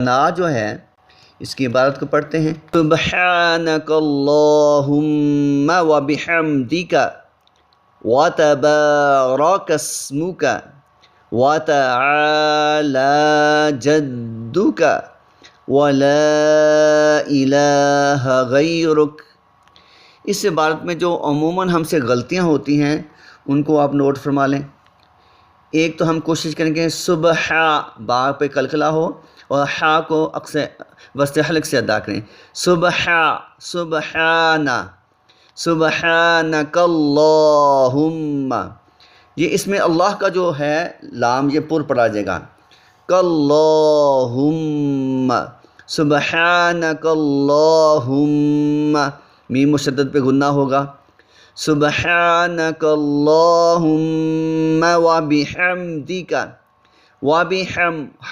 نا جو ہے اس کی عبارت کو پڑھتے ہیں سبحانک اللہم و بحمدک و تبارک اسمک و تعالی جدک و لا الہ غیرک۔ اس عبارت میں جو عموماً ہم سے غلطیاں ہوتی ہیں ان کو آپ نوٹ فرما لیں۔ ایک تو ہم کوشش کریں کہ صبح با پہ قلقلہ ہو اور ہا کو اکثر وسط حلق سے ادا کریں۔ سبحانہ سبحانک اللہم، یہ اس میں اللہ کا جو ہے لام یہ پر پڑا جائے گا، کاللہم سبحانک اللہم، میم مشدد پہ غنہ ہوگا، سبحانک اللہم و بحمدک،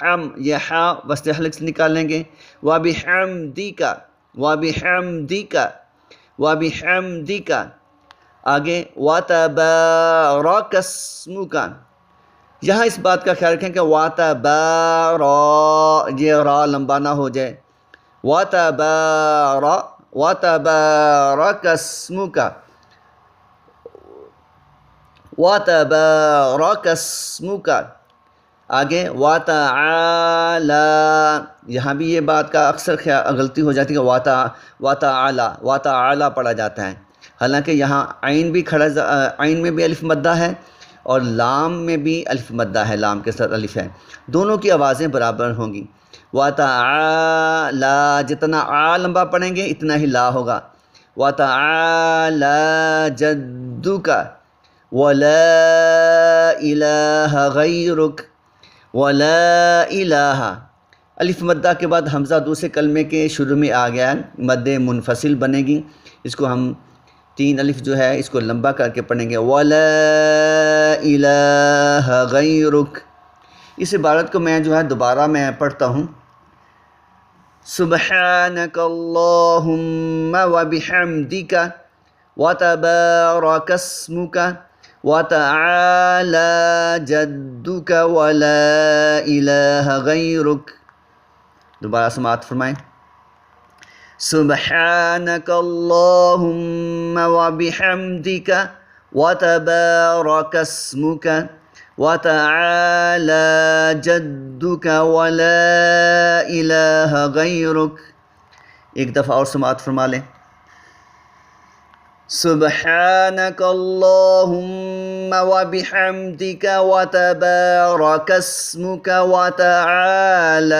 ہم یہ ہا وسط حلق سے نکالیں گے، و بحمدک و بحمدک و بحمدک، آگے و تبارک اسمک، یہاں اس بات کا خیال رکھیں کہ و تبارک یہ را لمبا نہ ہو جائے، و تبارک اسمک و تبارک اسمک، آگے و تعالی، یہاں بھی یہ بات کا اکثر غلطی ہو جاتی ہے کہ و تعالی پڑھا جاتا ہے، حالانکہ یہاں عین بھی کھڑا، عین میں بھی الف مدہ ہے اور لام میں بھی الف مدہ ہے، لام کے ساتھ الف ہے، دونوں کی آوازیں برابر ہوں گی۔ و تعالی جتنا آ لمبا پڑھیں گے اتنا ہی لا ہوگا، و تعالی جدک ولا الہ غیرک، ولا الہ، الف مدہ کے بعد حمزہ دوسرے کلمے کے شروع میں آ گیا ہے، مد منفصل بنے گی، اس کو ہم 3 الف جو ہے اس کو لمبا کر کے پڑھیں گے، ولا الہ غیرک۔ اس عبارت کو میں جو ہے دوبارہ میں پڑھتا ہوں، سبحانک اللہم و بحمدک و تبارک اسمک و تعالی جدک و لا الہ غیرک۔ دوبارہ سماعت فرمائیں، سبحانک اللہم و بحمدک و تبارک اسمک و تعالی جدک و لا الہ غیرک۔ ایک دفعہ اور سماعت فرما لیں، سبحانک اللہم و بحمدک و تبارک اسمک و تعالی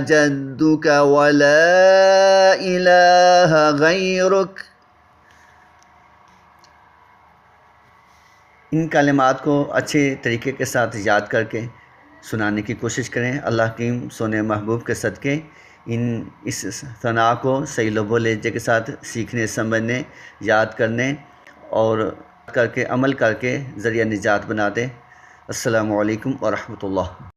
جدک و لا الہ غیرک۔ ان کلمات کو اچھے طریقے کے ساتھ یاد کر کے سنانے کی کوشش کریں۔ اللہ کریم سونے محبوب کے صدقے اس ثنا کو صحیح لب و لہجے کے ساتھ سیکھنے، سمجھنے، یاد کرنے اور کر کے عمل کر کے ذریعہ نجات بنا دے۔ السلام علیکم ورحمۃ اللہ۔